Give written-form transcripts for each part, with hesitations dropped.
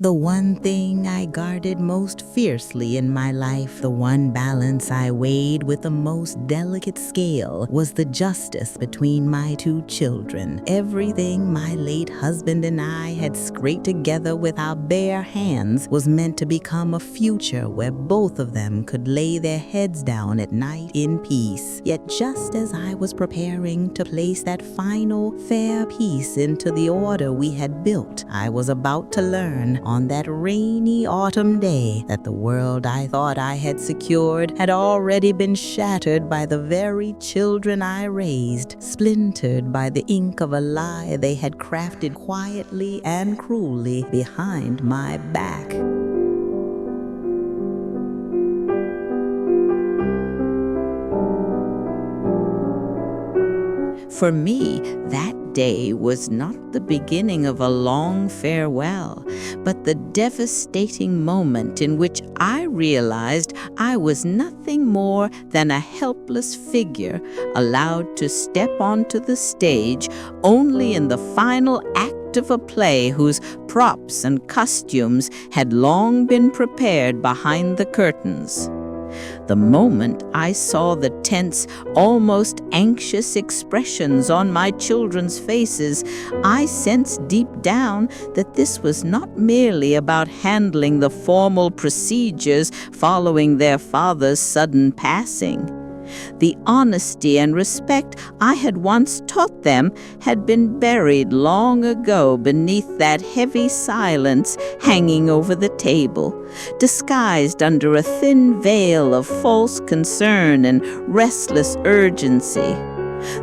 The one thing I guarded most fiercely in my life, the one balance I weighed with the most delicate scale, was the justice between my two children. Everything my late husband and I had scraped together with our bare hands was meant to become a future where both of them could lay their heads down at night in peace. Yet just as I was preparing to place that final fair piece into the order we had built, I was about to learn on that rainy autumn day that the world I thought I had secured had already been shattered by the very children I raised, splintered by the ink of a lie they had crafted quietly and cruelly behind my back. For me, that day was not the beginning of a long farewell, but the devastating moment in which I realized I was nothing more than a helpless figure allowed to step onto the stage only in the final act of a play whose props and costumes had long been prepared behind the curtains. The moment I saw the tense, almost anxious expressions on my children's faces, I sensed deep down that this was not merely about handling the formal procedures following their father's sudden passing. The honesty and respect I had once taught them had been buried long ago beneath that heavy silence hanging over the table, disguised under a thin veil of false concern and restless urgency.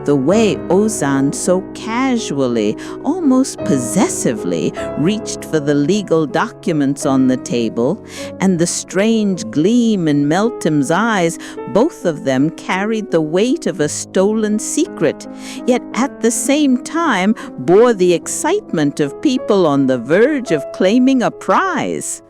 The way Ozan so casually, almost possessively, reached for the legal documents on the table, and the strange gleam in Meltem's eyes, both of them carried the weight of a stolen secret, yet at the same time bore the excitement of people on the verge of claiming a prize.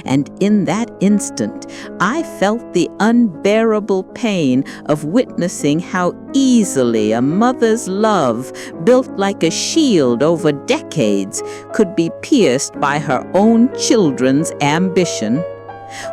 And in that instant, I felt the unbearable pain of witnessing how easily a mother's love, built like a shield over decades, could be pierced by her own children's ambition.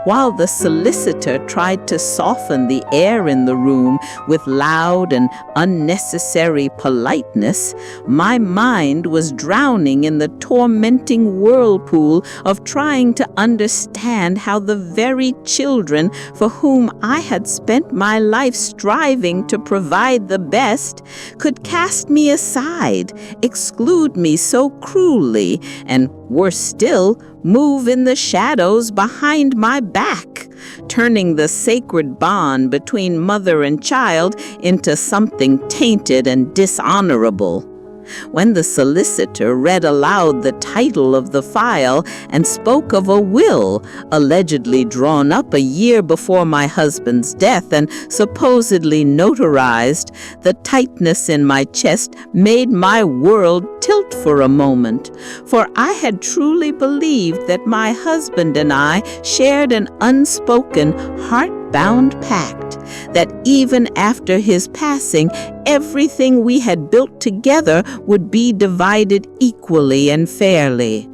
While the solicitor tried to soften the air in the room with loud and unnecessary politeness, my mind was drowning in the tormenting whirlpool of trying to understand how the very children for whom I had spent my life striving to provide the best could cast me aside, exclude me so cruelly, and, worse still, move in the shadows behind my back, turning the sacred bond between mother and child into something tainted and dishonorable. When the solicitor read aloud the title of the file and spoke of a will allegedly drawn up a year before my husband's death and supposedly notarized, the tightness in my chest made my world tilt for a moment, for I had truly believed that my husband and I shared an unspoken, heart-bound pact, that even after his passing, everything we had built together would be divided equally and fairly.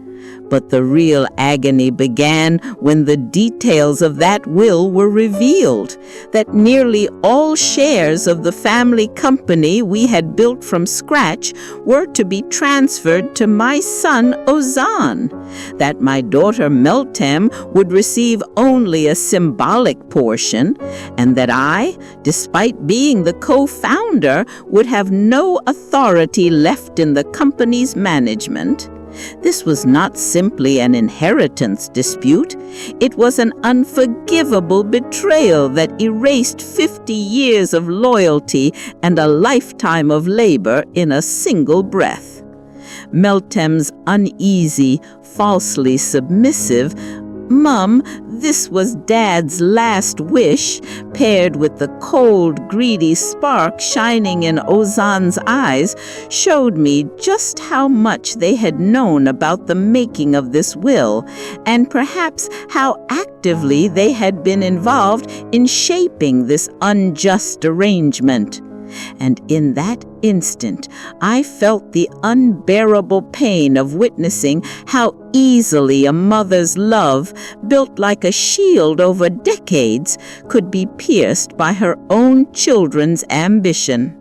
But the real agony began when the details of that will were revealed, that nearly all shares of the family company we had built from scratch were to be transferred to my son Ozan, that my daughter Meltem would receive only a symbolic portion, and that I, despite being the co-founder, would have no authority left in the company's management. This was not simply an inheritance dispute. It was an unforgivable betrayal that erased 50 years of loyalty and a lifetime of labor in a single breath. Meltem's uneasy, falsely submissive, "Mum, this was Dad's last wish," paired with the cold, greedy spark shining in Ozan's eyes, showed me just how much they had known about the making of this will, and perhaps how actively they had been involved in shaping this unjust arrangement. And in that instant, I felt the unbearable pain of witnessing how easily a mother's love, built like a shield over decades, could be pierced by her own children's ambition.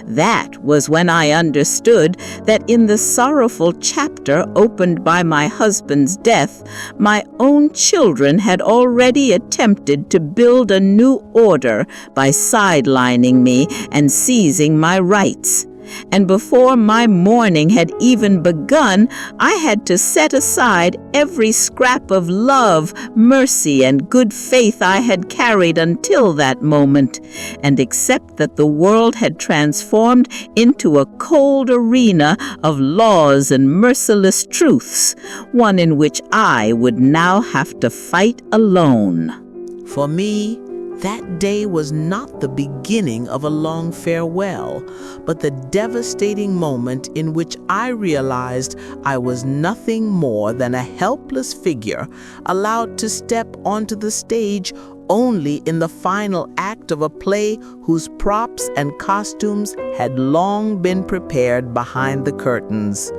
That was when I understood that in the sorrowful chapter opened by my husband's death, my own children had already attempted to build a new order by sidelining me and seizing my rights. And before my mourning had even begun, I had to set aside every scrap of love, mercy, and good faith I had carried until that moment, and accept that the world had transformed into a cold arena of laws and merciless truths, one in which I would now have to fight alone. For me, that day was not the beginning of a long farewell, but the devastating moment in which I realized I was nothing more than a helpless figure allowed to step onto the stage only in the final act of a play whose props and costumes had long been prepared behind the curtains.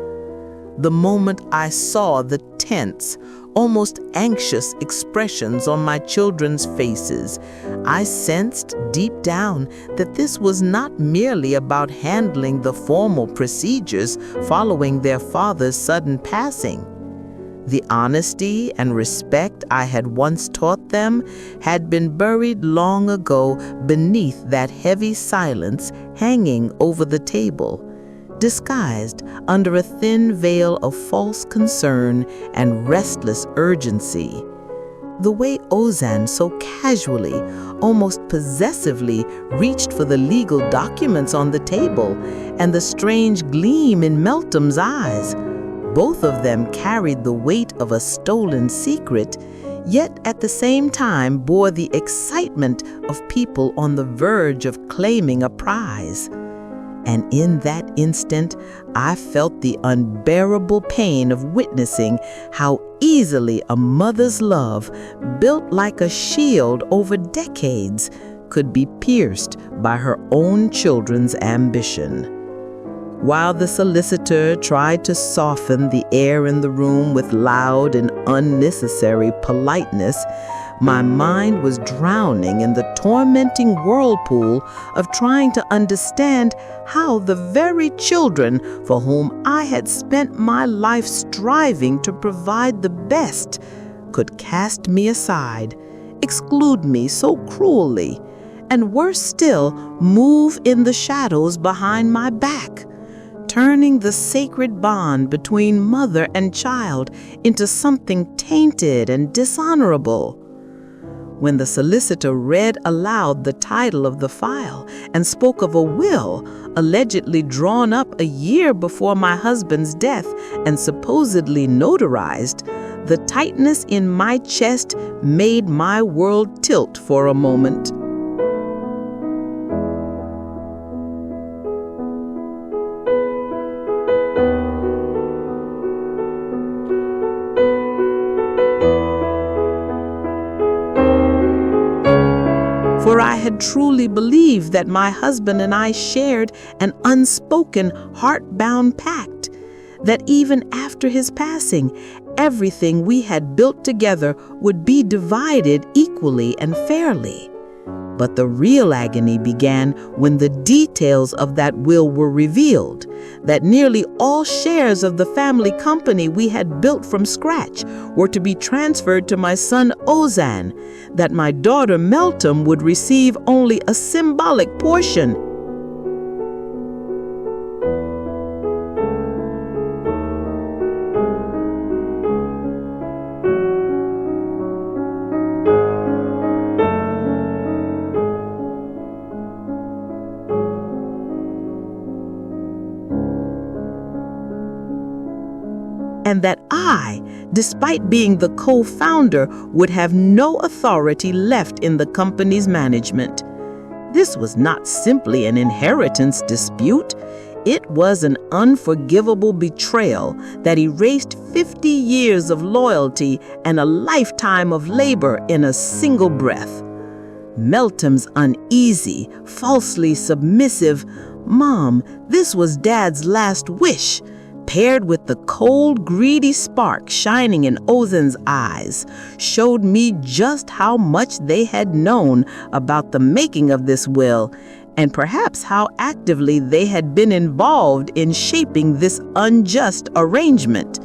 The moment I saw the tense, almost anxious expressions on my children's faces, I sensed deep down that this was not merely about handling the formal procedures following their father's sudden passing. The honesty and respect I had once taught them had been buried long ago beneath that heavy silence hanging over the table, disguised under a thin veil of false concern and restless urgency. The way Ozan so casually, almost possessively, reached for the legal documents on the table, and the strange gleam in Meltem's eyes. Both of them carried the weight of a stolen secret, yet at the same time bore the excitement of people on the verge of claiming a prize. And in that instant, I felt the unbearable pain of witnessing how easily a mother's love, built like a shield over decades, could be pierced by her own children's ambition. While the solicitor tried to soften the air in the room with loud and unnecessary politeness, my mind was drowning in the tormenting whirlpool of trying to understand how the very children for whom I had spent my life striving to provide the best could cast me aside, exclude me so cruelly, and worse still, move in the shadows behind my back, turning the sacred bond between mother and child into something tainted and dishonorable. When the solicitor read aloud the title of the file and spoke of a will allegedly drawn up a year before my husband's death and supposedly notarized, the tightness in my chest made my world tilt for a moment. For I had truly believed that my husband and I shared an unspoken, heart-bound pact, that even after his passing, everything we had built together would be divided equally and fairly. But the real agony began when the details of that will were revealed, that nearly all shares of the family company we had built from scratch were to be transferred to my son Ozan, that my daughter Meltem would receive only a symbolic portion. And that I, despite being the co-founder, would have no authority left in the company's management. This was not simply an inheritance dispute. It was an unforgivable betrayal that erased 50 years of loyalty and a lifetime of labor in a single breath. Meltem's uneasy, falsely submissive, "Mom, this was Dad's last wish," paired with the cold, greedy spark shining in Ozen's eyes, showed me just how much they had known about the making of this will, and perhaps how actively they had been involved in shaping this unjust arrangement.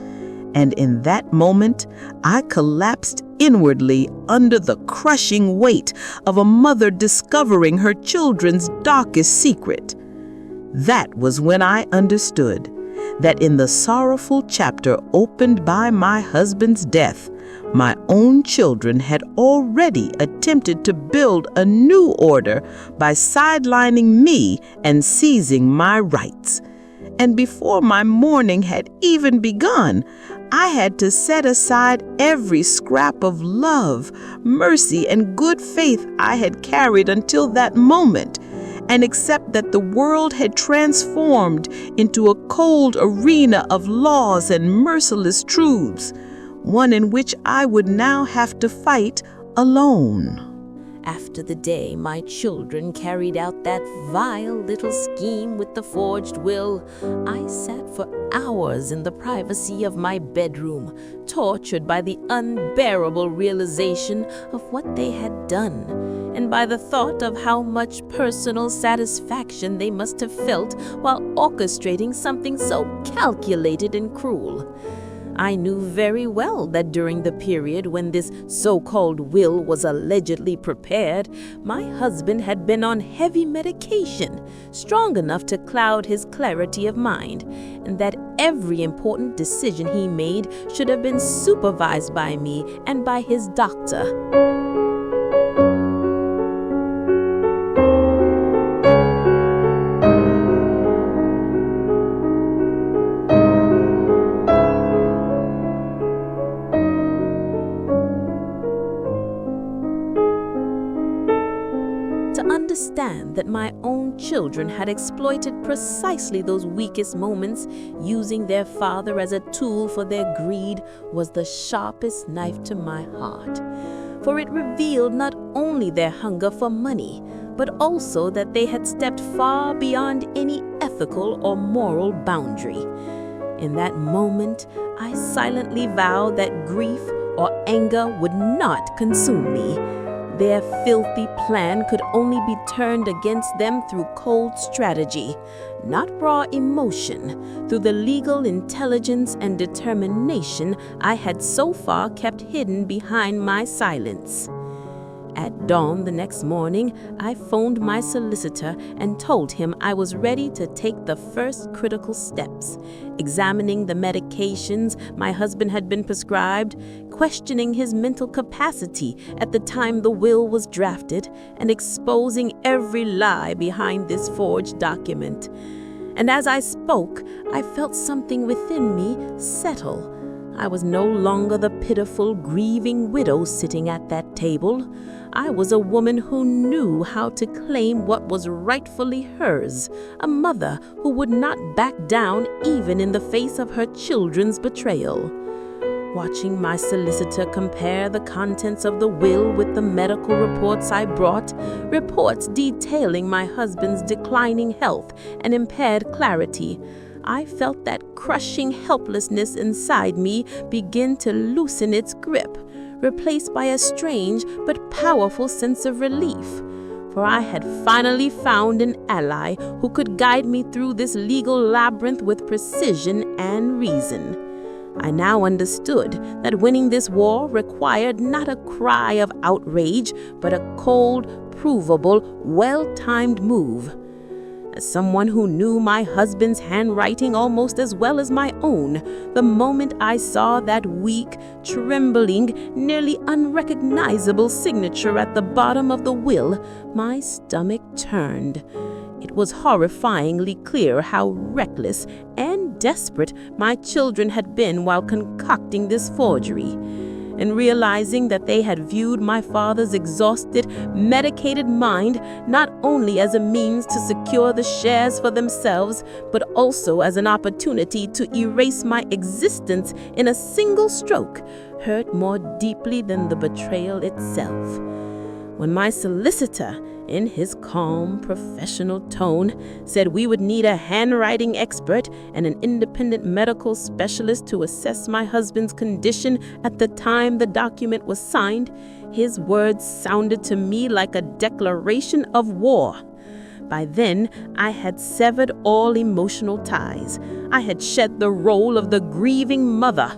And in that moment, I collapsed inwardly under the crushing weight of a mother discovering her children's darkest secret. That was when I understood that in the sorrowful chapter opened by my husband's death, my own children had already attempted to build a new order by sidelining me and seizing my rights. And before my mourning had even begun, I had to set aside every scrap of love, mercy, and good faith I had carried until that moment, and accept that the world had transformed into a cold arena of laws and merciless truths, one in which I would now have to fight alone. After the day my children carried out that vile little scheme with the forged will, I sat for hours in the privacy of my bedroom, tortured by the unbearable realization of what they had done, and by the thought of how much personal satisfaction they must have felt while orchestrating something so calculated and cruel. I knew very well that during the period when this so-called will was allegedly prepared, my husband had been on heavy medication, strong enough to cloud his clarity of mind, and that every important decision he made should have been supervised by me and by his doctor. To understand that my own children had exploited precisely those weakest moments, using their father as a tool for their greed, was the sharpest knife to my heart. For it revealed not only their hunger for money, but also that they had stepped far beyond any ethical or moral boundary. In that moment, I silently vowed that grief or anger would not consume me. Their filthy plan could only be turned against them through cold strategy, not raw emotion, through the legal intelligence and determination I had so far kept hidden behind my silence. At dawn the next morning, I phoned my solicitor and told him I was ready to take the first critical steps, examining the medications my husband had been prescribed, questioning his mental capacity at the time the will was drafted, and exposing every lie behind this forged document. And as I spoke, I felt something within me settle. I was no longer the pitiful, grieving widow sitting at that table. I was a woman who knew how to claim what was rightfully hers, a mother who would not back down even in the face of her children's betrayal. Watching my solicitor compare the contents of the will with the medical reports I brought, reports detailing my husband's declining health and impaired clarity, I felt that crushing helplessness inside me begin to loosen its grip, replaced by a strange but powerful sense of relief. For I had finally found an ally who could guide me through this legal labyrinth with precision and reason. I now understood that winning this war required not a cry of outrage, but a cold, provable, well-timed move. As someone who knew my husband's handwriting almost as well as my own, the moment I saw that weak, trembling, nearly unrecognizable signature at the bottom of the will, my stomach turned. It was horrifyingly clear how reckless and desperate my children had been while concocting this forgery. And realizing that they had viewed my father's exhausted, medicated mind not only as a means to secure the shares for themselves, but also as an opportunity to erase my existence in a single stroke, hurt more deeply than the betrayal itself. When my solicitor, in his calm, professional tone, said we would need a handwriting expert and an independent medical specialist to assess my husband's condition at the time the document was signed, his words sounded to me like a declaration of war. By then, I had severed all emotional ties. I had shed the role of the grieving mother.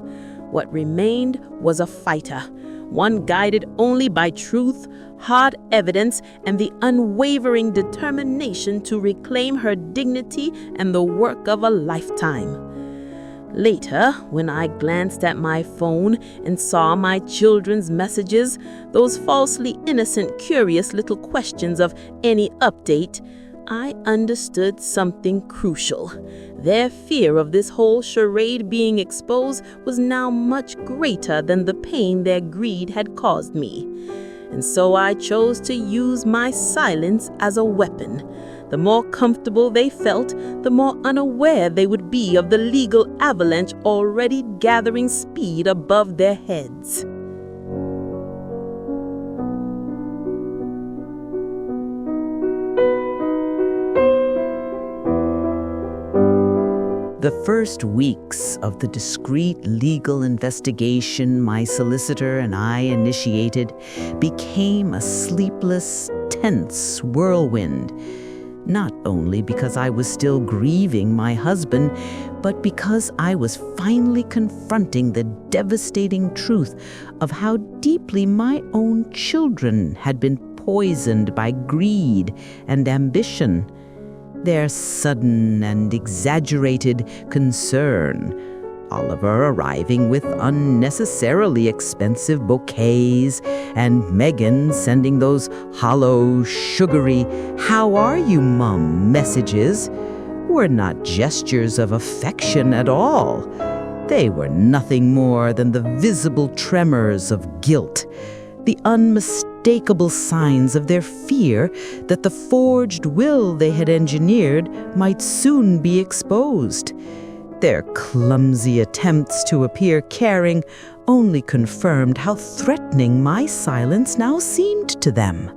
What remained was a fighter, one guided only by truth, hard evidence, and the unwavering determination to reclaim her dignity and the work of a lifetime. Later, when I glanced at my phone and saw my children's messages, those falsely innocent, curious little questions of any update, I understood something crucial. Their fear of this whole charade being exposed was now much greater than the pain their greed had caused me. And so I chose to use my silence as a weapon. The more comfortable they felt, the more unaware they would be of the legal avalanche already gathering speed above their heads. The first weeks of the discreet legal investigation my solicitor and I initiated became a sleepless, tense whirlwind. Not only because I was still grieving my husband, but because I was finally confronting the devastating truth of how deeply my own children had been poisoned by greed and ambition. Their sudden and exaggerated concern, Oliver arriving with unnecessarily expensive bouquets, and Megan sending those hollow, sugary, "How are you, Mum?" messages, were not gestures of affection at all. They were nothing more than the visible tremors of guilt, the unmistakable signs of their fear that the forged will they had engineered might soon be exposed. Their clumsy attempts to appear caring only confirmed how threatening my silence now seemed to them.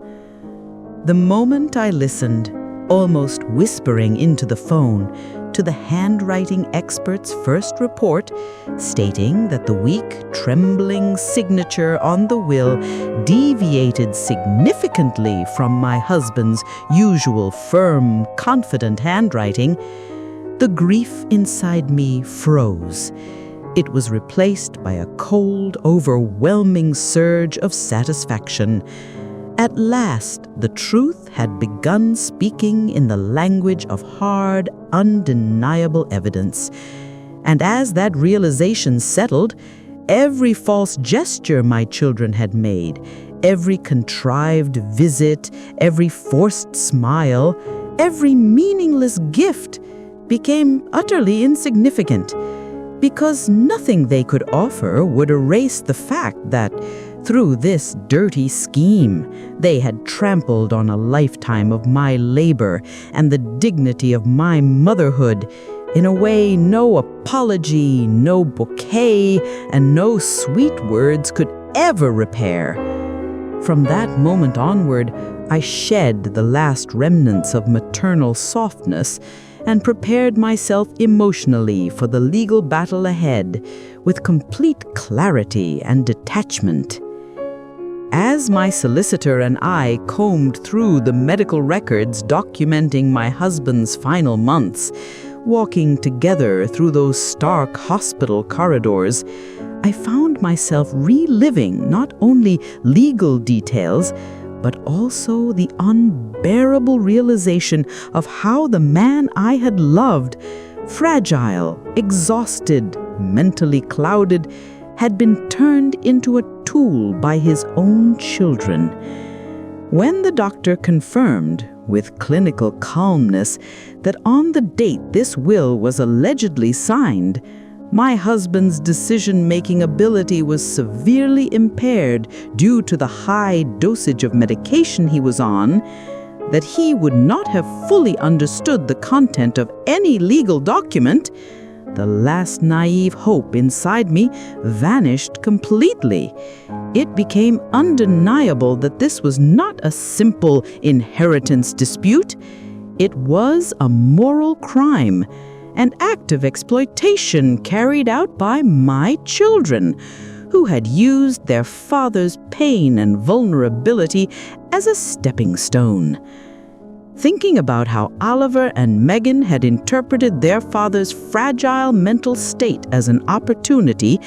The moment I listened, almost whispering into the phone, to the handwriting expert's first report, stating that the weak, trembling signature on the will deviated significantly from my husband's usual firm, confident handwriting, the grief inside me froze. It was replaced by a cold, overwhelming surge of satisfaction. At last, the truth had begun speaking in the language of hard, undeniable evidence. And as that realization settled, every false gesture my children had made, every contrived visit, every forced smile, every meaningless gift became utterly insignificant, because nothing they could offer would erase the fact that, through this dirty scheme, they had trampled on a lifetime of my labor and the dignity of my motherhood in a way no apology, no bouquet, and no sweet words could ever repair. From that moment onward, I shed the last remnants of maternal softness and prepared myself emotionally for the legal battle ahead with complete clarity and detachment. As my solicitor and I combed through the medical records documenting my husband's final months, walking together through those stark hospital corridors, I found myself reliving not only legal details, but also the unbearable realization of how the man I had loved, fragile, exhausted, mentally clouded, had been turned into a tool by his own children. When the doctor confirmed, with clinical calmness, that on the date this will was allegedly signed, my husband's decision-making ability was severely impaired due to the high dosage of medication he was on, that he would not have fully understood the content of any legal document, The last naive hope inside me vanished completely. It became undeniable that this was not a simple inheritance dispute. It was a moral crime, an act of exploitation carried out by my children, who had used their father's pain and vulnerability as a stepping stone. Thinking about how Oliver and Megan had interpreted their father's fragile mental state as an opportunity,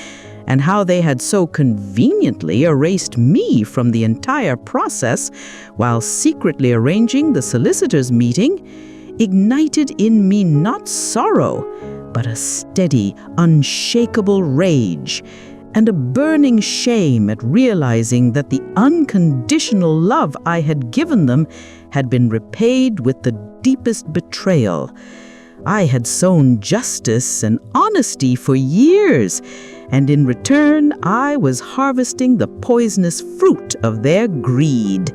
and how they had so conveniently erased me from the entire process while secretly arranging the solicitors' meeting, ignited in me not sorrow, but a steady, unshakable rage, and a burning shame at realizing that the unconditional love I had given them had been repaid with the deepest betrayal. I had sown justice and honesty for years, and in return I was harvesting the poisonous fruit of their greed.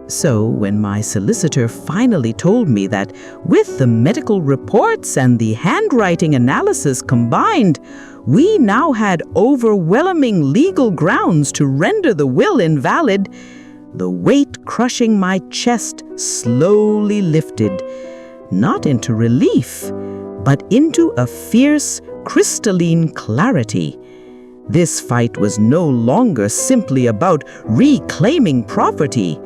So when my solicitor finally told me that with the medical reports and the handwriting analysis combined, we now had overwhelming legal grounds to render the will invalid, the weight crushing my chest slowly lifted, not into relief, but into a fierce, crystalline clarity. This fight was no longer simply about reclaiming property.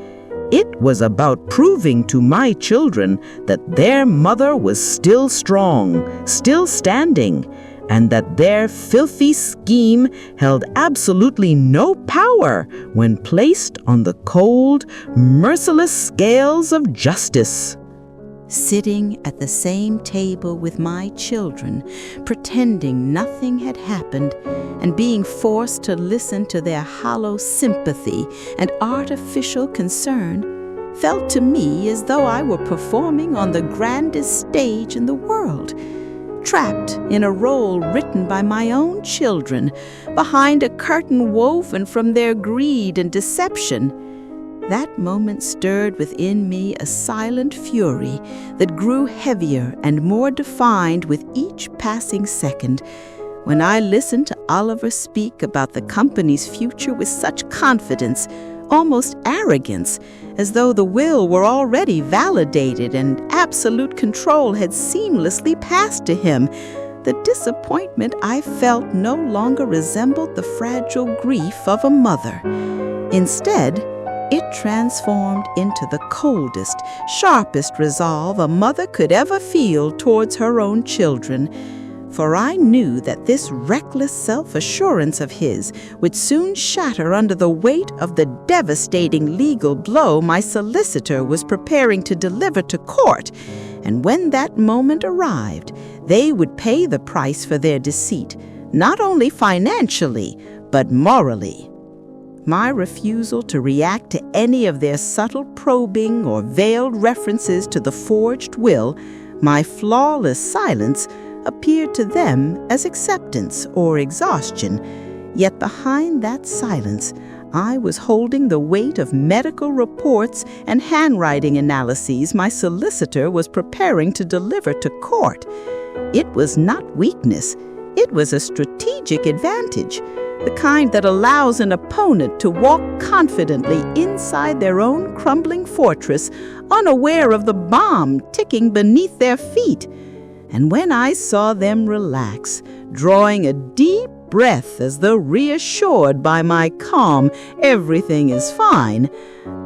It was about proving to my children that their mother was still strong, still standing, and that their filthy scheme held absolutely no power when placed on the cold, merciless scales of justice. Sitting at the same table with my children, pretending nothing had happened, and being forced to listen to their hollow sympathy and artificial concern, felt to me as though I were performing on the grandest stage in the world, trapped in a role written by my own children, behind a curtain woven from their greed and deception. That moment stirred within me a silent fury that grew heavier and more defined with each passing second. When I listened to Oliver speak about the company's future with such confidence, almost arrogance, as though the will were already validated and absolute control had seamlessly passed to him, the disappointment I felt no longer resembled the fragile grief of a mother. Instead, it transformed into the coldest, sharpest resolve a mother could ever feel towards her own children. For I knew that this reckless self-assurance of his would soon shatter under the weight of the devastating legal blow my solicitor was preparing to deliver to court. And when that moment arrived, they would pay the price for their deceit, not only financially, but morally. My refusal to react to any of their subtle probing or veiled references to the forged will, my flawless silence, appeared to them as acceptance or exhaustion. Yet behind that silence, I was holding the weight of medical reports and handwriting analyses my solicitor was preparing to deliver to court. It was not weakness. It was a strategic advantage, the kind that allows an opponent to walk confidently inside their own crumbling fortress, unaware of the bomb ticking beneath their feet. And when I saw them relax, drawing a deep breath as though reassured by my calm, everything is fine,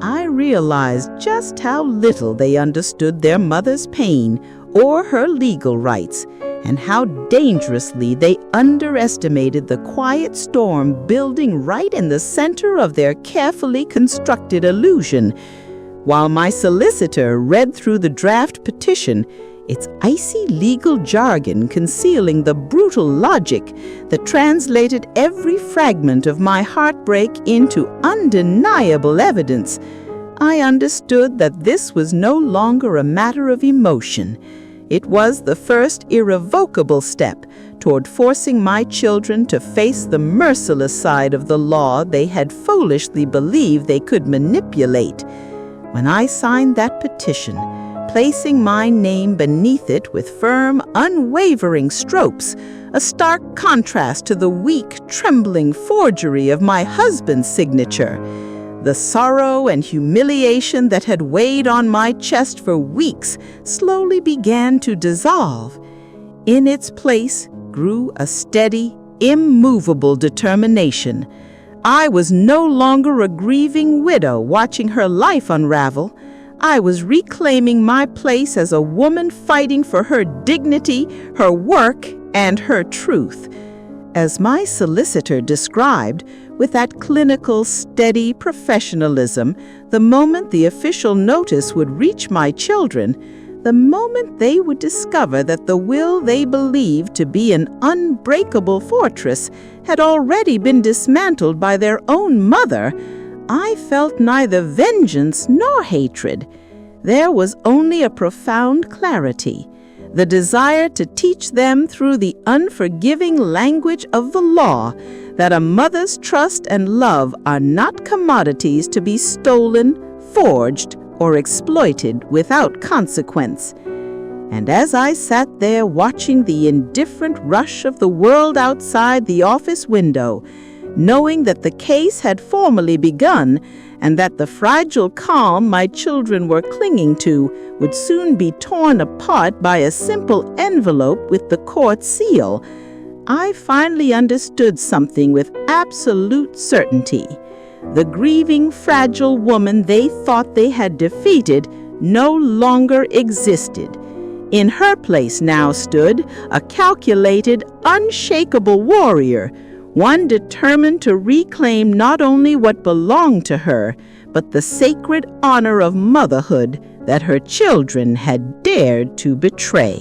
I realized just how little they understood their mother's pain or her legal rights, and how dangerously they underestimated the quiet storm building right in the center of their carefully constructed illusion. While my solicitor read through the draft petition, its icy legal jargon concealing the brutal logic that translated every fragment of my heartbreak into undeniable evidence, I understood that this was no longer a matter of emotion. It was the first irrevocable step toward forcing my children to face the merciless side of the law they had foolishly believed they could manipulate. When I signed that petition, placing my name beneath it with firm, unwavering strokes, a stark contrast to the weak, trembling forgery of my husband's signature. The sorrow and humiliation that had weighed on my chest for weeks slowly began to dissolve. In its place grew a steady, immovable determination. I was no longer a grieving widow watching her life unravel. I was reclaiming my place as a woman fighting for her dignity, her work, and her truth. As my solicitor described, with that clinical, steady professionalism, the moment the official notice would reach my children, the moment they would discover that the will they believed to be an unbreakable fortress had already been dismantled by their own mother, I felt neither vengeance nor hatred. There was only a profound clarity, the desire to teach them through the unforgiving language of the law that a mother's trust and love are not commodities to be stolen, forged, or exploited without consequence. And as I sat there watching the indifferent rush of the world outside the office window, knowing that the case had formally begun and that the fragile calm my children were clinging to would soon be torn apart by a simple envelope with the court seal, I finally understood something with absolute certainty. The grieving, fragile woman they thought they had defeated no longer existed. In her place now stood a calculated, unshakable warrior, one determined to reclaim not only what belonged to her, but the sacred honor of motherhood that her children had dared to betray.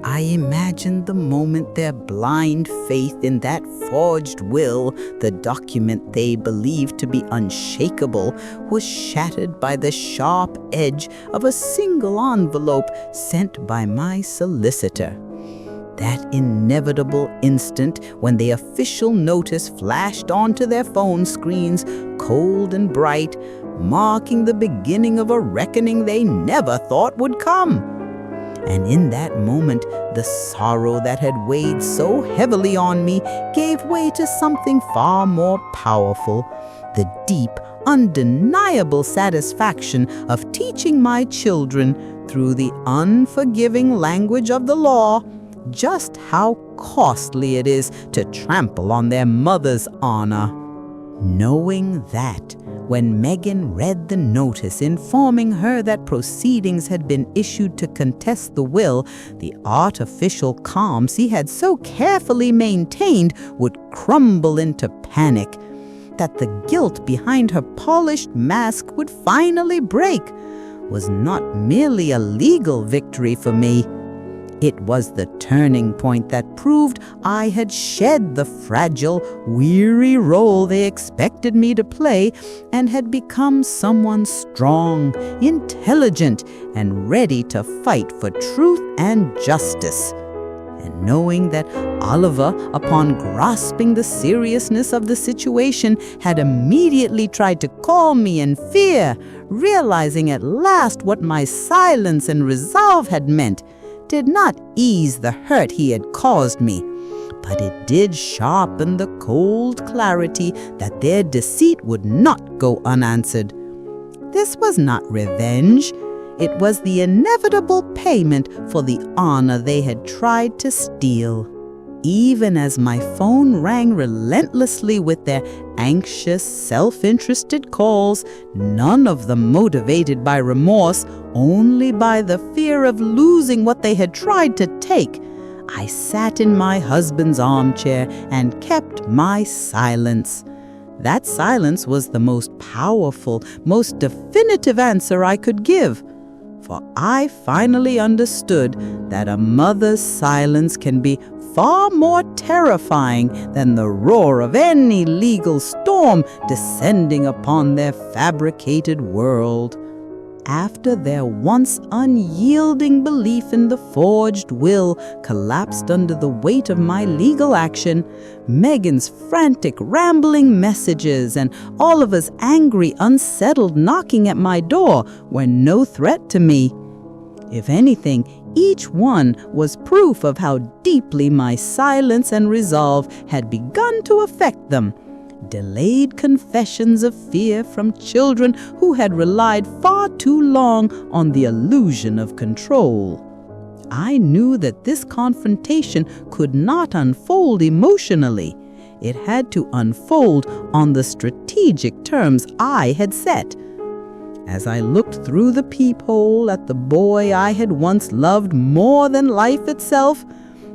I imagined the moment their blind faith in that forged will, the document they believed to be unshakable, was shattered by the sharp edge of a single envelope sent by my solicitor. That inevitable instant when the official notice flashed onto their phone screens, cold and bright, marking the beginning of a reckoning they never thought would come. And in that moment, the sorrow that had weighed so heavily on me gave way to something far more powerful, the deep, undeniable satisfaction of teaching my children, through the unforgiving language of the law, just how costly it is to trample on their mother's honor. Knowing that, when Megan read the notice informing her that proceedings had been issued to contest the will, the artificial calm she had so carefully maintained would crumble into panic, that the guilt behind her polished mask would finally break, was not merely a legal victory for me. It was the turning point that proved I had shed the fragile, weary role they expected me to play and had become someone strong, intelligent, and ready to fight for truth and justice. And knowing that Oliver, upon grasping the seriousness of the situation, had immediately tried to calm me in fear, realizing at last what my silence and resolve had meant, did not ease the hurt he had caused me, but it did sharpen the cold clarity that their deceit would not go unanswered. This was not revenge. It was the inevitable payment for the honor they had tried to steal. Even as my phone rang relentlessly with their anxious, self-interested calls, none of them motivated by remorse, only by the fear of losing what they had tried to take, I sat in my husband's armchair and kept my silence. That silence was the most powerful, most definitive answer I could give. For I finally understood that a mother's silence can be far more terrifying than the roar of any legal storm descending upon their fabricated world. After their once unyielding belief in the forged will collapsed under the weight of my legal action, Megan's frantic, rambling messages and Oliver's angry, unsettled knocking at my door were no threat to me. If anything, each one was proof of how deeply my silence and resolve had begun to affect them. Delayed confessions of fear from children who had relied far too long on the illusion of control. I knew that this confrontation could not unfold emotionally. It had to unfold on the strategic terms I had set. As I looked through the peephole at the boy I had once loved more than life itself,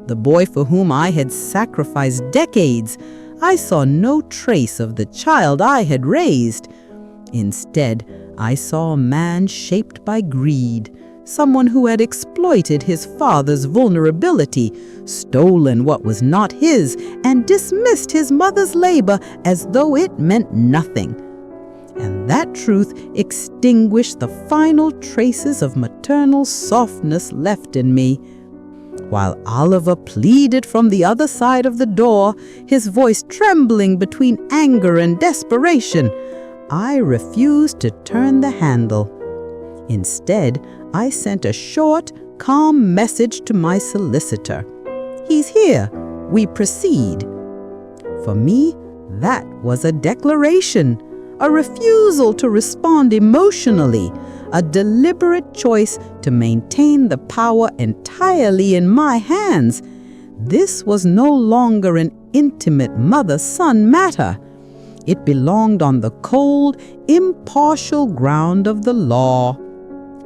the boy for whom I had sacrificed decades, I saw no trace of the child I had raised. Instead, I saw a man shaped by greed, someone who had exploited his father's vulnerability, stolen what was not his, and dismissed his mother's labor as though it meant nothing. And that truth extinguished the final traces of maternal softness left in me. While Oliver pleaded from the other side of the door, his voice trembling between anger and desperation, I refused to turn the handle. Instead, I sent a short, calm message to my solicitor. "He's here. We proceed." For me, that was a declaration, a refusal to respond emotionally, a deliberate choice to maintain the power entirely in my hands. This was no longer an intimate mother-son matter. It belonged on the cold, impartial ground of the law.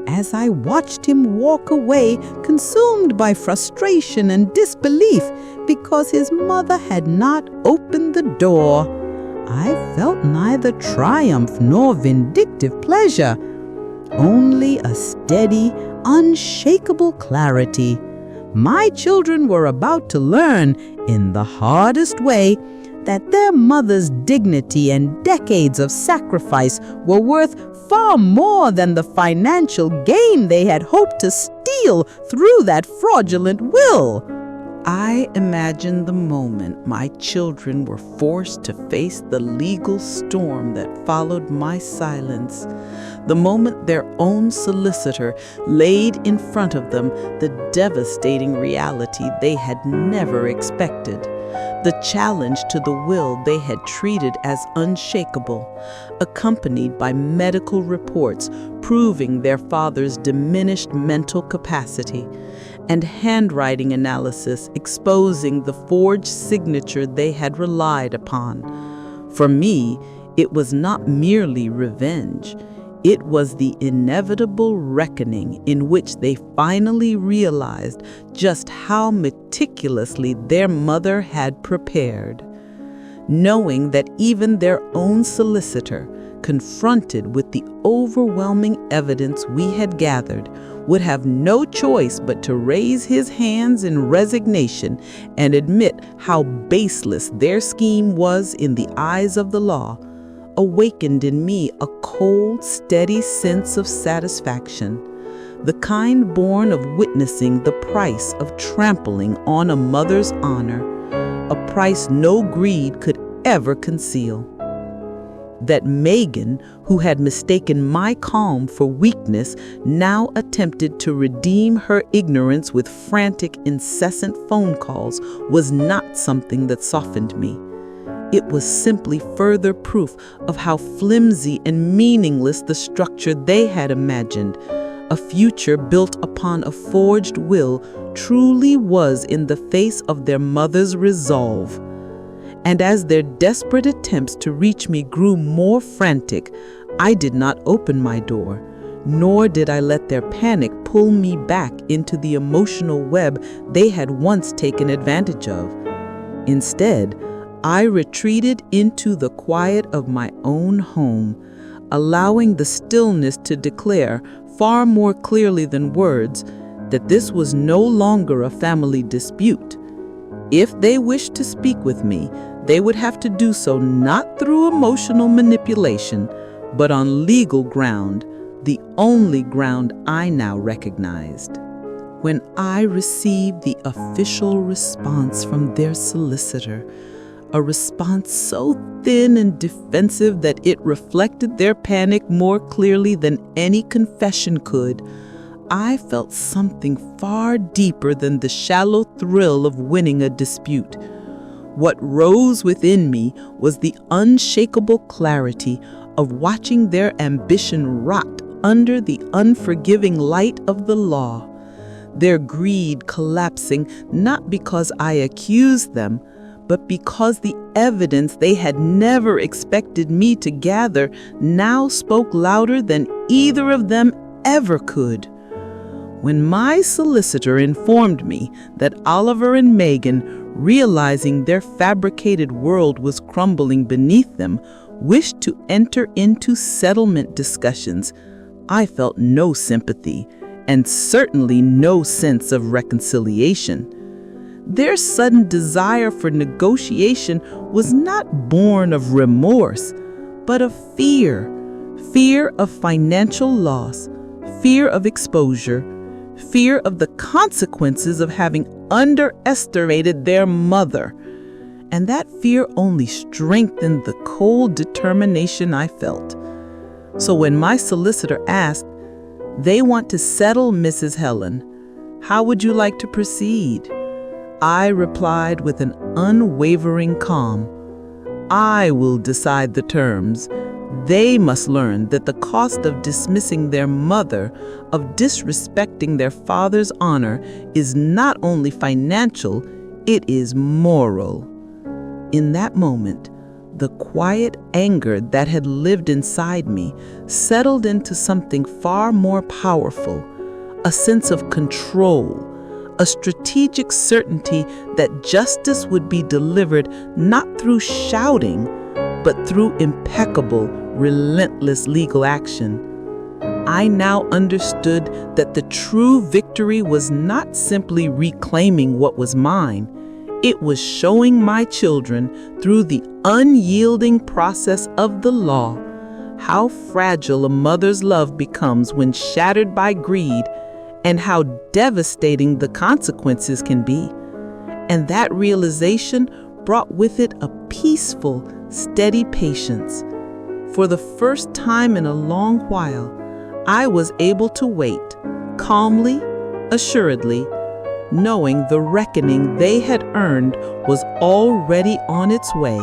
As I watched him walk away, consumed by frustration and disbelief because his mother had not opened the door, I felt neither triumph nor vindictive pleasure, only a steady, unshakable clarity. My children were about to learn, in the hardest way, that their mother's dignity and decades of sacrifice were worth far more than the financial gain they had hoped to steal through that fraudulent will. I imagined the moment my children were forced to face the legal storm that followed my silence, the moment their own solicitor laid in front of them the devastating reality they had never expected, the challenge to the will they had treated as unshakable, accompanied by medical reports proving their father's diminished mental capacity, and handwriting analysis exposing the forged signature they had relied upon. For me, it was not merely revenge. It was the inevitable reckoning in which they finally realized just how meticulously their mother had prepared. Knowing that even their own solicitor, confronted with the overwhelming evidence we had gathered, would have no choice but to raise his hands in resignation and admit how baseless their scheme was in the eyes of the law, awakened in me a cold, steady sense of satisfaction, the kind born of witnessing the price of trampling on a mother's honor, a price no greed could ever conceal. That Megan, who had mistaken my calm for weakness, now attempted to redeem her ignorance with frantic, incessant phone calls was not something that softened me. It was simply further proof of how flimsy and meaningless the structure they had imagined, a future built upon a forged will, truly was in the face of their mother's resolve. And as their desperate attempts to reach me grew more frantic, I did not open my door, nor did I let their panic pull me back into the emotional web they had once taken advantage of. Instead, I retreated into the quiet of my own home, allowing the stillness to declare, far more clearly than words, that this was no longer a family dispute. If they wished to speak with me, they would have to do so not through emotional manipulation, but on legal ground, the only ground I now recognized. When I received the official response from their solicitor, a response so thin and defensive that it reflected their panic more clearly than any confession could, I felt something far deeper than the shallow thrill of winning a dispute. What rose within me was the unshakable clarity of watching their ambition rot under the unforgiving light of the law, their greed collapsing not because I accused them, but because the evidence they had never expected me to gather now spoke louder than either of them ever could. When my solicitor informed me that Oliver and Megan, realizing their fabricated world was crumbling beneath them, wished to enter into settlement discussions, I felt no sympathy and certainly no sense of reconciliation. Their sudden desire for negotiation was not born of remorse, but of fear of financial loss, fear of exposure, fear of the consequences of having underestimated their mother. And that fear only strengthened the cold determination I felt. So when my solicitor asked, "They want to settle, Mrs. Helen. How would you like to proceed?" I replied with an unwavering calm, "I will decide the terms. They must learn that the cost of dismissing their mother, of disrespecting their father's honor, is not only financial, it is moral." In that moment, the quiet anger that had lived inside me settled into something far more powerful, a sense of control, a strategic certainty that justice would be delivered not through shouting, but through impeccable, relentless legal action. I now understood that the true victory was not simply reclaiming what was mine. It was showing my children, through the unyielding process of the law, how fragile a mother's love becomes when shattered by greed, and how devastating the consequences can be. And that realization brought with it a peaceful, steady patience. For the first time in a long while, I was able to wait, calmly, assuredly, knowing the reckoning they had earned was already on its way.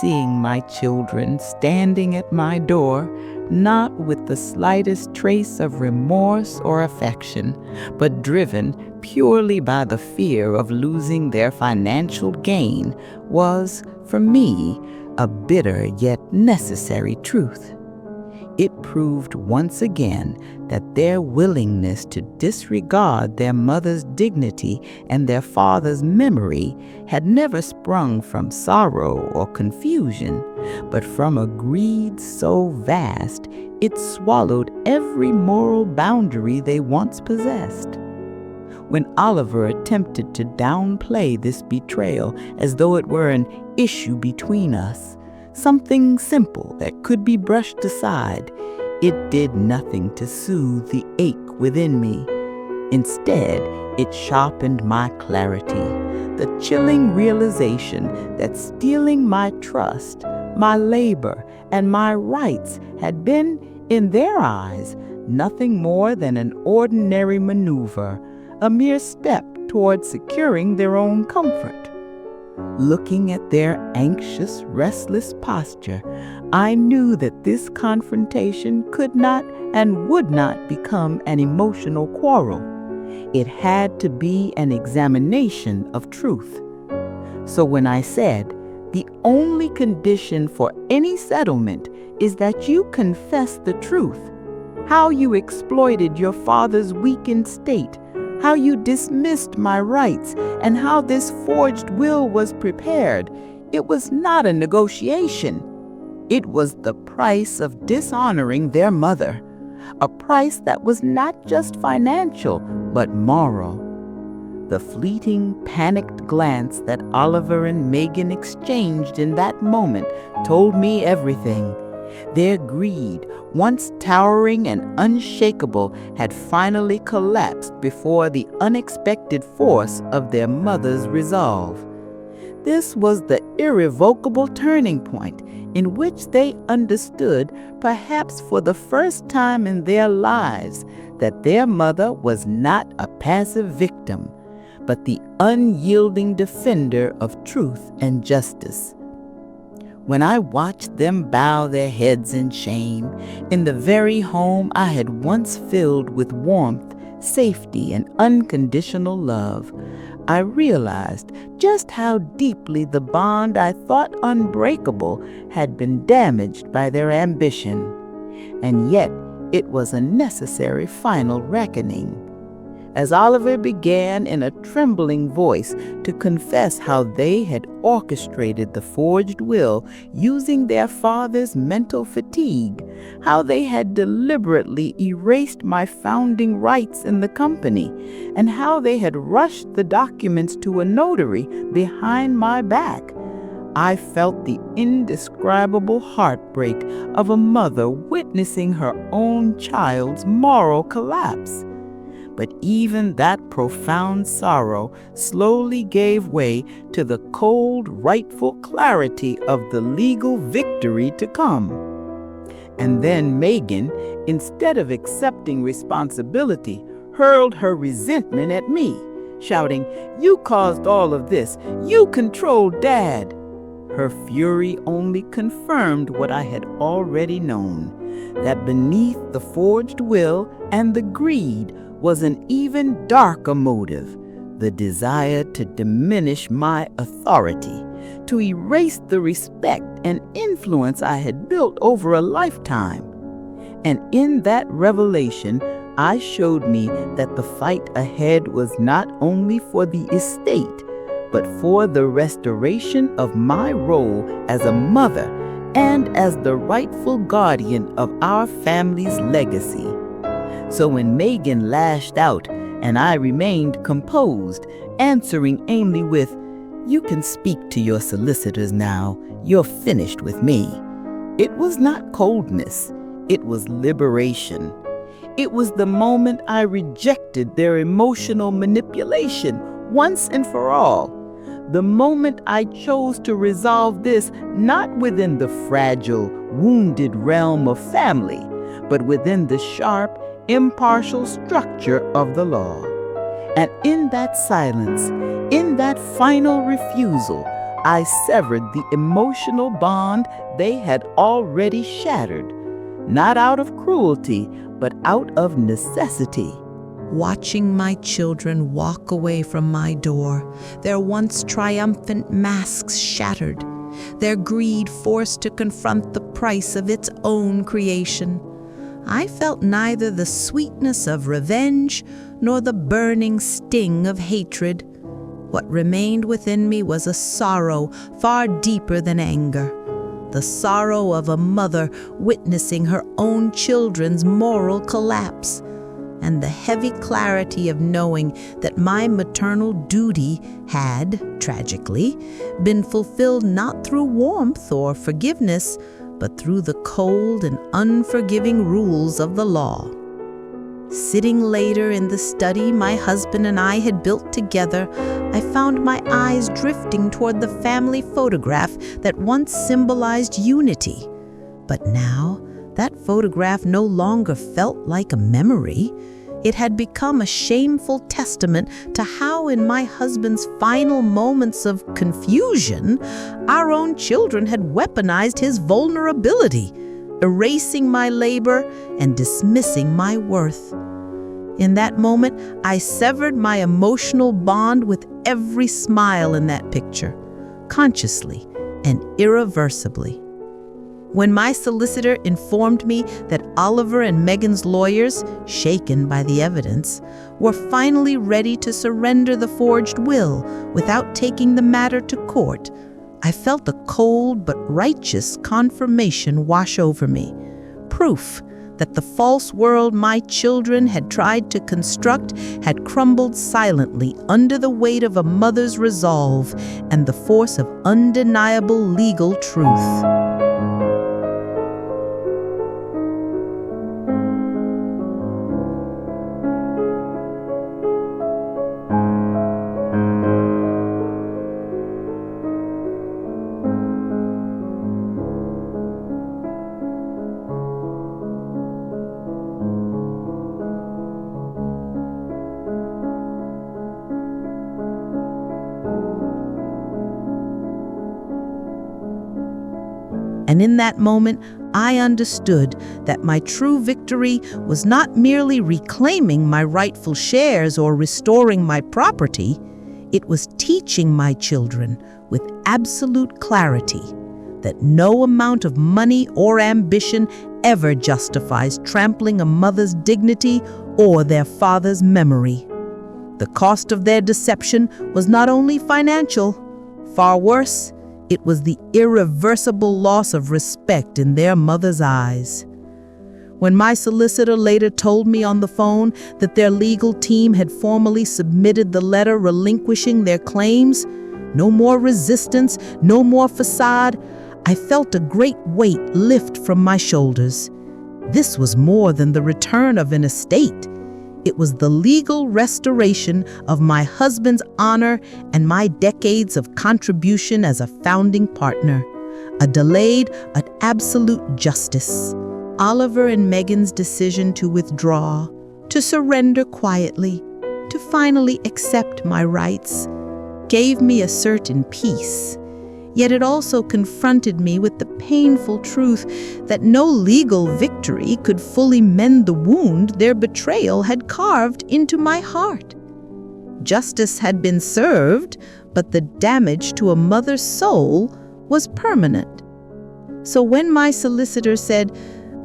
Seeing my children standing at my door, not with the slightest trace of remorse or affection, but driven purely by the fear of losing their financial gain, was, for me, a bitter yet necessary truth. It proved once again that their willingness to disregard their mother's dignity and their father's memory had never sprung from sorrow or confusion, but from a greed so vast it swallowed every moral boundary they once possessed. When Oliver attempted to downplay this betrayal as though it were an issue between us, something simple that could be brushed aside, it did nothing to soothe the ache within me. Instead, it sharpened my clarity, the chilling realization that stealing my trust, my labor, and my rights had been, in their eyes, nothing more than an ordinary maneuver, a mere step toward securing their own comfort. Looking at their anxious, restless posture, I knew that this confrontation could not and would not become an emotional quarrel. It had to be an examination of truth. So when I said, "The only condition for any settlement is that you confess the truth, how you exploited your father's weakened state, how you dismissed my rights, and how this forged will was prepared," it was not a negotiation. It was the price of dishonoring their mother, a price that was not just financial, but moral. The fleeting, panicked glance that Oliver and Megan exchanged in that moment told me everything. Their greed, once towering and unshakable, had finally collapsed before the unexpected force of their mother's resolve. This was the irrevocable turning point in which they understood, perhaps for the first time in their lives, that their mother was not a passive victim, but the unyielding defender of truth and justice. When I watched them bow their heads in shame in the very home I had once filled with warmth, safety, and unconditional love, I realized just how deeply the bond I thought unbreakable had been damaged by their ambition. And yet it was a necessary final reckoning. As Oliver began in a trembling voice to confess how they had orchestrated the forged will using their father's mental fatigue, how they had deliberately erased my founding rights in the company, and how they had rushed the documents to a notary behind my back, I felt the indescribable heartbreak of a mother witnessing her own child's moral collapse. But even that profound sorrow slowly gave way to the cold, rightful clarity of the legal victory to come. And then Megan, instead of accepting responsibility, hurled her resentment at me, shouting, "You caused all of this. You controlled Dad." Her fury only confirmed what I had already known, that beneath the forged will and the greed was an even darker motive, the desire to diminish my authority, to erase the respect and influence I had built over a lifetime. And in that revelation, I showed me that the fight ahead was not only for the estate, but for the restoration of my role as a mother and as the rightful guardian of our family's legacy. So when Megan lashed out and I remained composed, answering Amy with, "You can speak to your solicitors now. You're finished with me," it was not coldness. It was liberation. It was the moment I rejected their emotional manipulation once and for all. The moment I chose to resolve this not within the fragile, wounded realm of family, but within the sharp, impartial structure of the law. And in that silence, in that final refusal, I severed the emotional bond they had already shattered, not out of cruelty, but out of necessity. Watching my children walk away from my door, their once triumphant masks shattered, their greed forced to confront the price of its own creation, I felt neither the sweetness of revenge nor the burning sting of hatred. What remained within me was a sorrow far deeper than anger, the sorrow of a mother witnessing her own children's moral collapse, and the heavy clarity of knowing that my maternal duty had, tragically, been fulfilled not through warmth or forgiveness, but through the cold and unforgiving rules of the law. Sitting later in the study my husband and I had built together, I found my eyes drifting toward the family photograph that once symbolized unity. But now, that photograph no longer felt like a memory. It had become a shameful testament to how, in my husband's final moments of confusion, our own children had weaponized his vulnerability, erasing my labor and dismissing my worth. In that moment, I severed my emotional bond with every smile in that picture, consciously and irreversibly. When my solicitor informed me that Oliver and Megan's lawyers, shaken by the evidence, were finally ready to surrender the forged will without taking the matter to court, I felt a cold but righteous confirmation wash over me, proof that the false world my children had tried to construct had crumbled silently under the weight of a mother's resolve and the force of undeniable legal truth. And in that moment, I understood that my true victory was not merely reclaiming my rightful shares or restoring my property. It was teaching my children with absolute clarity that no amount of money or ambition ever justifies trampling a mother's dignity or their father's memory. The cost of their deception was not only financial, far worse, it was the irreversible loss of respect in their mother's eyes. When my solicitor later told me on the phone that their legal team had formally submitted the letter relinquishing their claims, no more resistance, no more facade, I felt a great weight lift from my shoulders. This was more than the return of an estate. It was the legal restoration of my husband's honor and my decades of contribution as a founding partner, a delayed but absolute justice. Oliver and Megan's decision to withdraw, to surrender quietly, to finally accept my rights, gave me a certain peace. Yet it also confronted me with the painful truth that no legal victory could fully mend the wound their betrayal had carved into my heart. Justice had been served, but the damage to a mother's soul was permanent. So when my solicitor said,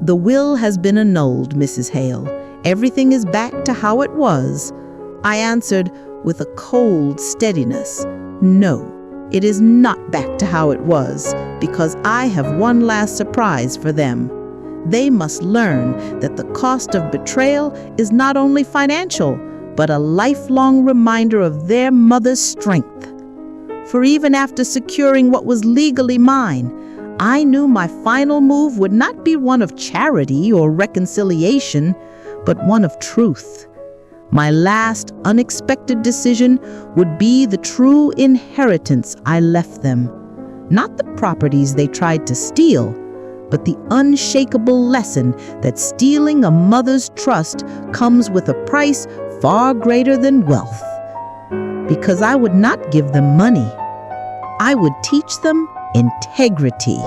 "The will has been annulled, Mrs. Hale. Everything is back to how it was," I answered with a cold steadiness, "No. It is not back to how it was, because I have one last surprise for them. They must learn that the cost of betrayal is not only financial, but a lifelong reminder of their mother's strength. For even after securing what was legally mine, I knew my final move would not be one of charity or reconciliation, but one of truth. My last unexpected decision would be the true inheritance I left them, not the properties they tried to steal, but the unshakable lesson that stealing a mother's trust comes with a price far greater than wealth. Because I would not give them money. I would teach them integrity.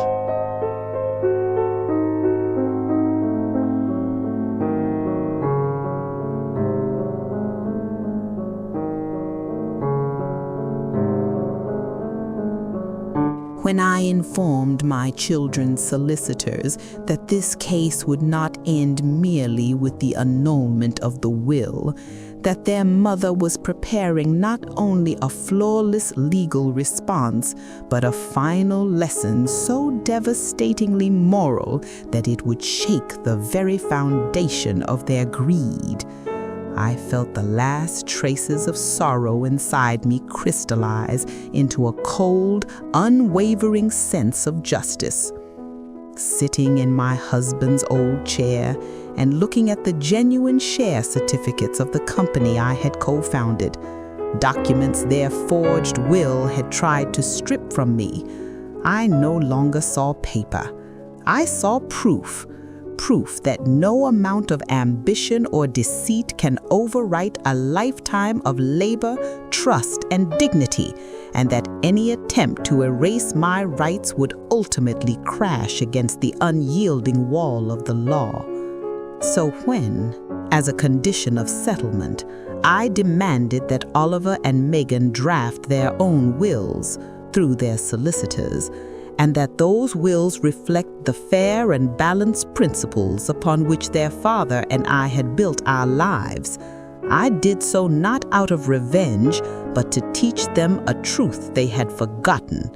When I informed my children's solicitors that this case would not end merely with the annulment of the will, that their mother was preparing not only a flawless legal response, but a final lesson so devastatingly moral that it would shake the very foundation of their greed, I felt the last traces of sorrow inside me crystallize into a cold, unwavering sense of justice. Sitting in my husband's old chair and looking at the genuine share certificates of the company I had co-founded, documents their forged will had tried to strip from me, I no longer saw paper. I saw proof that no amount of ambition or deceit can overwrite a lifetime of labor, trust, and dignity, and that any attempt to erase my rights would ultimately crash against the unyielding wall of the law. So when, as a condition of settlement, I demanded that Oliver and Megan draft their own wills through their solicitors, and that those wills reflect the fair and balanced principles upon which their father and I had built our lives, I did so not out of revenge, but to teach them a truth they had forgotten,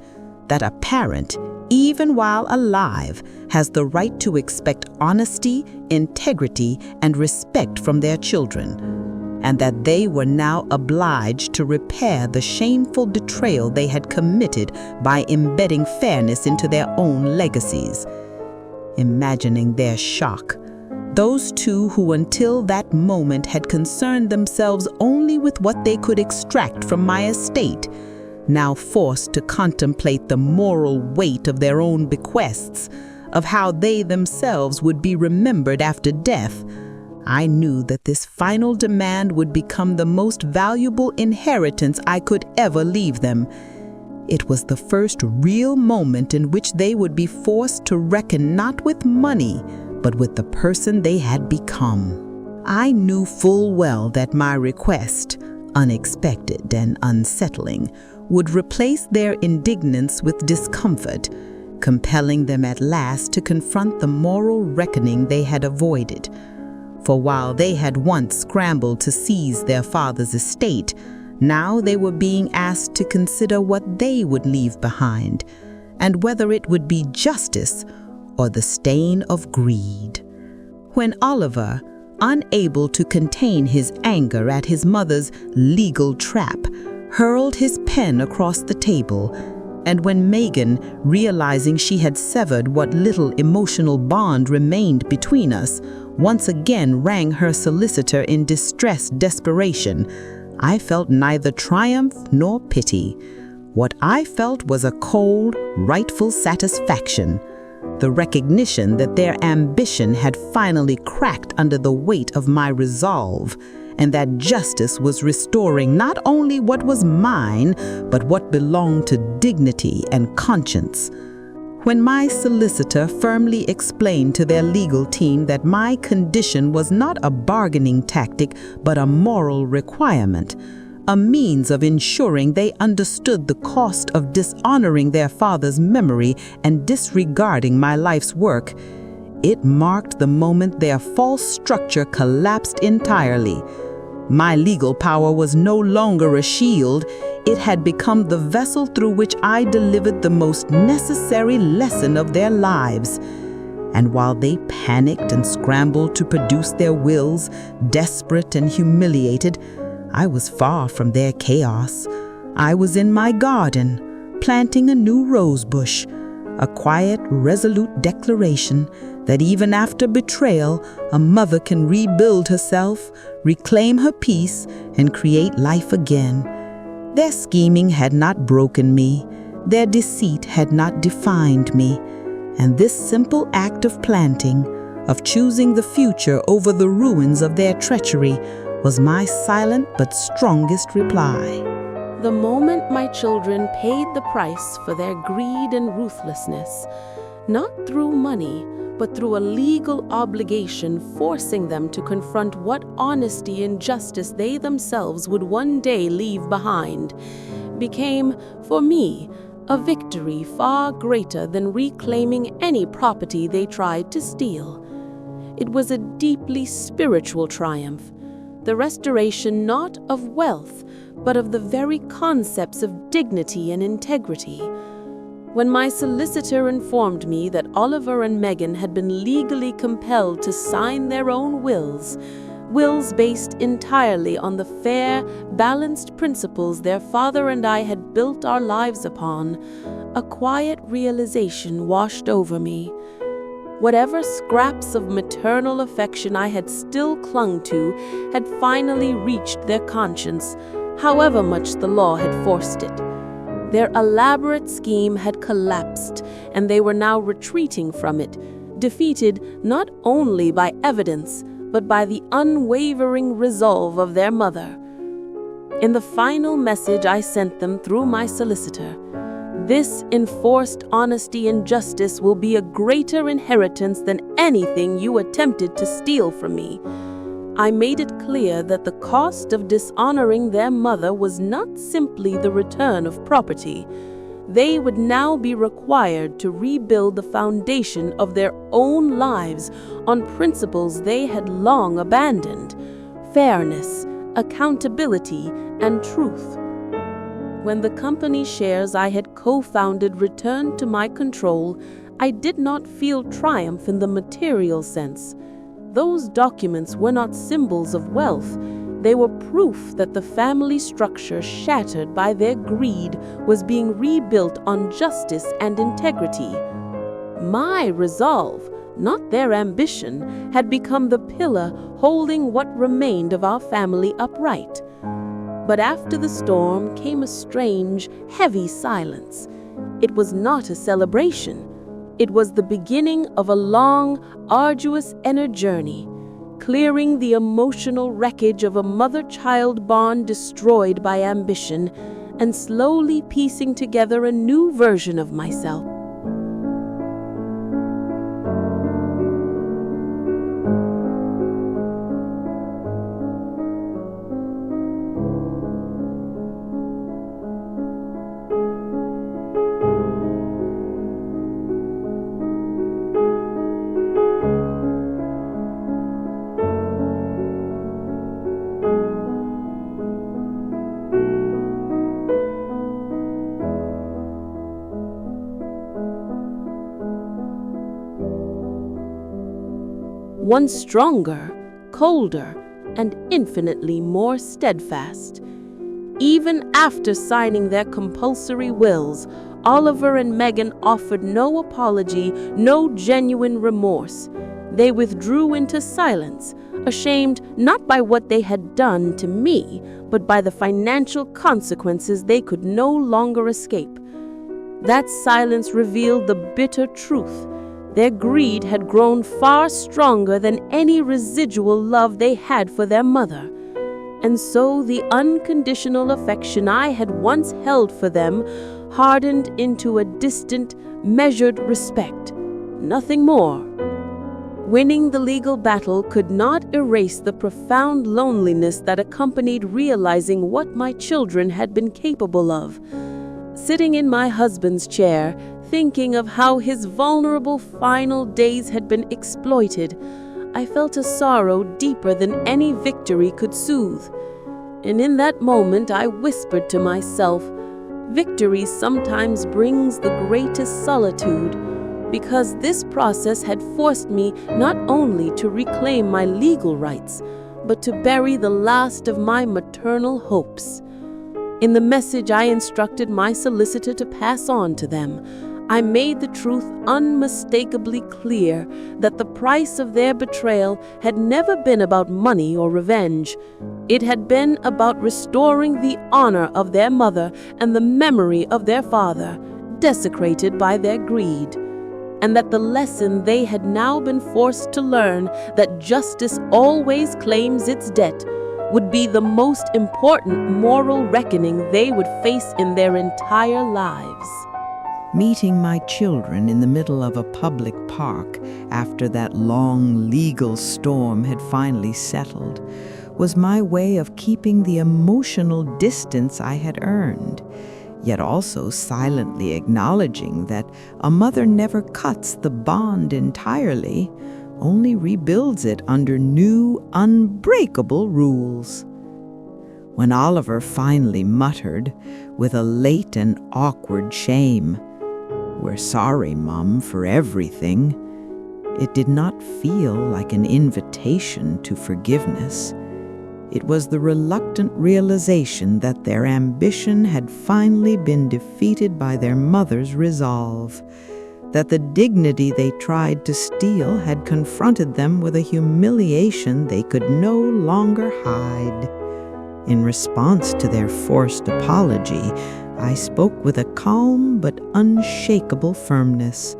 that a parent, even while alive, has the right to expect honesty, integrity, and respect from their children, and that they were now obliged to repair the shameful betrayal they had committed by embedding fairness into their own legacies. Imagining their shock, those two who until that moment had concerned themselves only with what they could extract from my estate, now forced to contemplate the moral weight of their own bequests, of how they themselves would be remembered after death, I knew that this final demand would become the most valuable inheritance I could ever leave them. It was the first real moment in which they would be forced to reckon not with money, but with the person they had become. I knew full well that my request, unexpected and unsettling, would replace their indignance with discomfort, compelling them at last to confront the moral reckoning they had avoided. For while they had once scrambled to seize their father's estate, now they were being asked to consider what they would leave behind, and whether it would be justice or the stain of greed. When Oliver, unable to contain his anger at his mother's legal trap, hurled his pen across the table, and when Megan, realizing she had severed what little emotional bond remained between us, once again rang her solicitor in distressed desperation, I felt neither triumph nor pity. What I felt was a cold, rightful satisfaction, the recognition that their ambition had finally cracked under the weight of my resolve, and that justice was restoring not only what was mine, but what belonged to dignity and conscience. When my solicitor firmly explained to their legal team that my condition was not a bargaining tactic, but a moral requirement, a means of ensuring they understood the cost of dishonoring their father's memory and disregarding my life's work, it marked the moment their false structure collapsed entirely. My legal power was no longer a shield. It had become the vessel through which I delivered the most necessary lesson of their lives. And while they panicked and scrambled to produce their wills, desperate and humiliated, I was far from their chaos. I was in my garden, planting a new rose bush, a quiet, resolute declaration that even after betrayal, a mother can rebuild herself, reclaim her peace, and create life again. Their scheming had not broken me. Their deceit had not defined me. And this simple act of planting, of choosing the future over the ruins of their treachery, was my silent but strongest reply. The moment my children paid the price for their greed and ruthlessness, not through money, but through a legal obligation forcing them to confront what honesty and justice they themselves would one day leave behind, became, for me, a victory far greater than reclaiming any property they tried to steal. It was a deeply spiritual triumph, the restoration not of wealth, but of the very concepts of dignity and integrity. When my solicitor informed me that Oliver and Megan had been legally compelled to sign their own wills based entirely on the fair, balanced principles their father and I had built our lives upon, a quiet realization washed over me. Whatever scraps of maternal affection I had still clung to had finally reached their conscience, however much the law had forced it. Their elaborate scheme had collapsed, and they were now retreating from it, defeated not only by evidence, but by the unwavering resolve of their mother. In the final message I sent them through my solicitor, this enforced honesty and justice will be a greater inheritance than anything you attempted to steal from me. I made it clear that the cost of dishonoring their mother was not simply the return of property. They would now be required to rebuild the foundation of their own lives on principles they had long abandoned: fairness, accountability, and truth. When the company shares I had co-founded returned to my control, I did not feel triumph in the material sense. Those documents were not symbols of wealth. They were proof that the family structure shattered by their greed was being rebuilt on justice and integrity. My resolve, not their ambition, had become the pillar holding what remained of our family upright. But after the storm came a strange, heavy silence. It was not a celebration. It was the beginning of a long, arduous inner journey, clearing the emotional wreckage of a mother-child bond destroyed by ambition, and slowly piecing together a new version of myself. One stronger, colder, and infinitely more steadfast. Even after signing their compulsory wills, Oliver and Megan offered no apology, no genuine remorse. They withdrew into silence, ashamed not by what they had done to me, but by the financial consequences they could no longer escape. That silence revealed the bitter truth. Their greed had grown far stronger than any residual love they had for their mother. And so the unconditional affection I had once held for them hardened into a distant, measured respect. Nothing more. Winning the legal battle could not erase the profound loneliness that accompanied realizing what my children had been capable of. Sitting in my husband's chair, thinking of how his vulnerable final days had been exploited, I felt a sorrow deeper than any victory could soothe. And in that moment I whispered to myself, victory sometimes brings the greatest solitude, because this process had forced me not only to reclaim my legal rights, but to bury the last of my maternal hopes. In the message I instructed my solicitor to pass on to them, I made the truth unmistakably clear that the price of their betrayal had never been about money or revenge. It had been about restoring the honor of their mother and the memory of their father, desecrated by their greed. And that the lesson they had now been forced to learn, that justice always claims its debt, would be the most important moral reckoning they would face in their entire lives. Meeting my children in the middle of a public park after that long legal storm had finally settled was my way of keeping the emotional distance I had earned, yet also silently acknowledging that a mother never cuts the bond entirely, only rebuilds it under new, unbreakable rules. When Oliver finally muttered, with a late and awkward shame, "We're sorry, Mum, for everything," it did not feel like an invitation to forgiveness. It was the reluctant realization that their ambition had finally been defeated by their mother's resolve, that the dignity they tried to steal had confronted them with a humiliation they could no longer hide. In response to their forced apology, I spoke with a calm but unshakable firmness.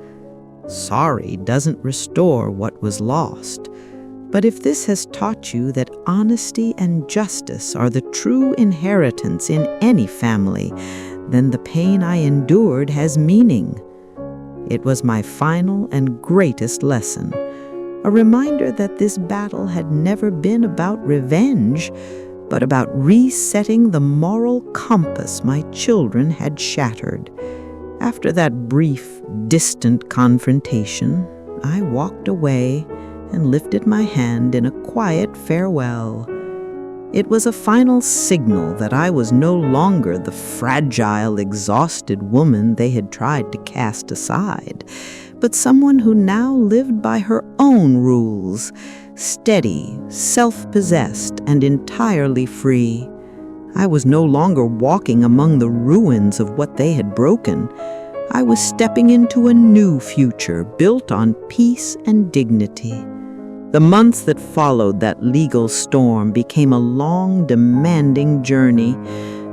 Sorry doesn't restore what was lost, but if this has taught you that honesty and justice are the true inheritance in any family, then the pain I endured has meaning. It was my final and greatest lesson, a reminder that this battle had never been about revenge, but about resetting the moral compass my children had shattered. After that brief, distant confrontation, I walked away and lifted my hand in a quiet farewell. It was a final signal that I was no longer the fragile, exhausted woman they had tried to cast aside, but someone who now lived by her own rules, steady, self-possessed, and entirely free. I was no longer walking among the ruins of what they had broken. I was stepping into a new future built on peace and dignity. The months that followed that legal storm became a long, demanding journey,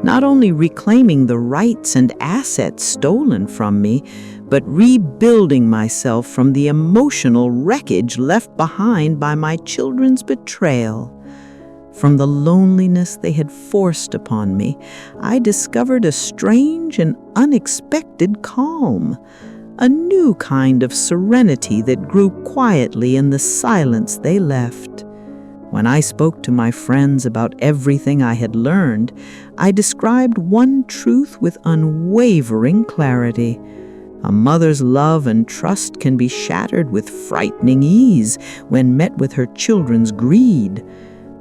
not only reclaiming the rights and assets stolen from me, but rebuilding myself from the emotional wreckage left behind by my children's betrayal. From the loneliness they had forced upon me, I discovered a strange and unexpected calm, a new kind of serenity that grew quietly in the silence they left. When I spoke to my friends about everything I had learned, I described one truth with unwavering clarity. A mother's love and trust can be shattered with frightening ease when met with her children's greed.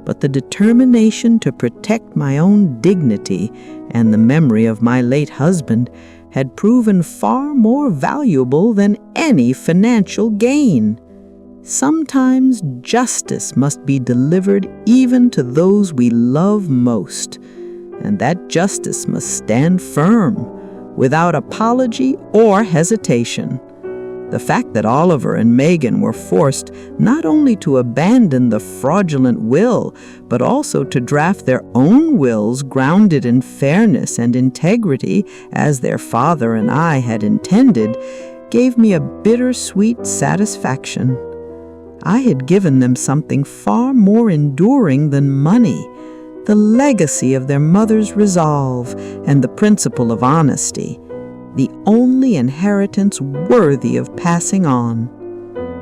But the determination to protect my own dignity and the memory of my late husband had proven far more valuable than any financial gain. Sometimes justice must be delivered even to those we love most, and that justice must stand firm, without apology or hesitation. The fact that Oliver and Megan were forced not only to abandon the fraudulent will, but also to draft their own wills grounded in fairness and integrity, as their father and I had intended, gave me a bittersweet satisfaction. I had given them something far more enduring than money, the legacy of their mother's resolve and the principle of honesty, the only inheritance worthy of passing on.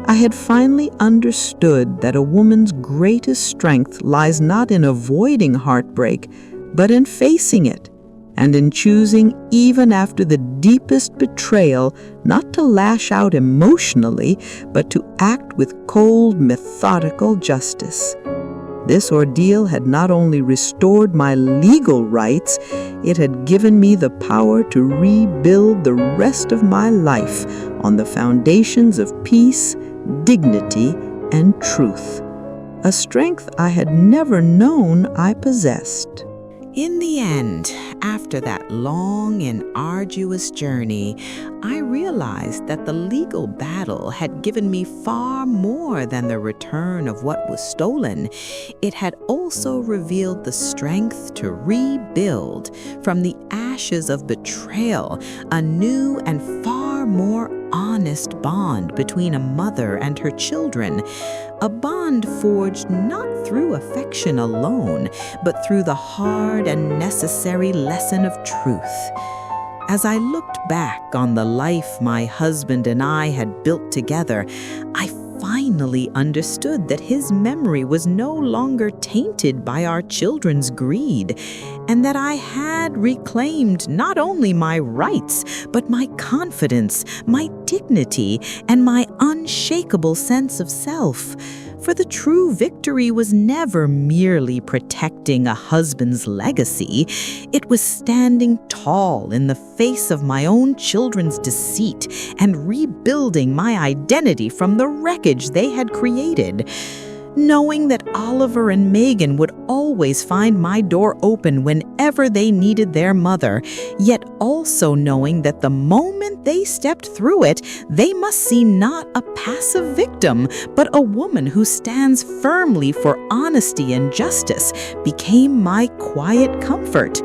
I had finally understood that a woman's greatest strength lies not in avoiding heartbreak, but in facing it, and in choosing, even after the deepest betrayal, not to lash out emotionally, but to act with cold, methodical justice. This ordeal had not only restored my legal rights, it had given me the power to rebuild the rest of my life on the foundations of peace, dignity, and truth, a strength I had never known I possessed. In the end, after that long and arduous journey, I realized that the legal battle had given me far more than the return of what was stolen. It had also revealed the strength to rebuild from the ashes of betrayal a new and far more honest bond between a mother and her children, a bond forged not through affection alone, but through the hard and necessary lesson of truth. As I looked back on the life my husband and I had built together, I finally understood that his memory was no longer tainted by our children's greed, and that I had reclaimed not only my rights, but my confidence, my dignity, and my unshakable sense of self. For the true victory was never merely protecting a husband's legacy. It was standing tall in the face of my own children's deceit and rebuilding my identity from the wreckage they had created. Knowing that Oliver and Megan would always find my door open whenever they needed their mother, yet also knowing that the moment they stepped through it, they must see not a passive victim, but a woman who stands firmly for honesty and justice, became my quiet comfort.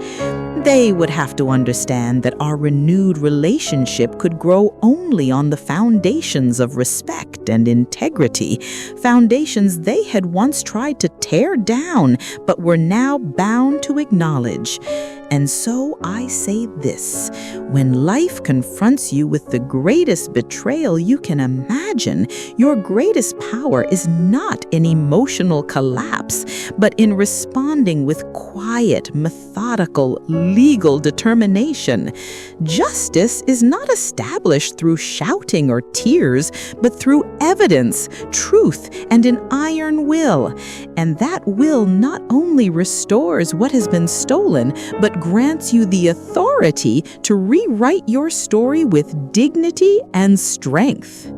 They would have to understand that our renewed relationship could grow only on the foundations of respect and integrity, foundations they had once tried to tear down, but were now bound to acknowledge. And so I say this: when life confronts you with the greatest betrayal you can imagine, your greatest power is not in emotional collapse, but in responding with quiet, methodical, legal determination. Justice is not established through shouting or tears, but through evidence, truth, and an iron will. And that will not only restores what has been stolen, but grants you the authority to rewrite your story with dignity and strength.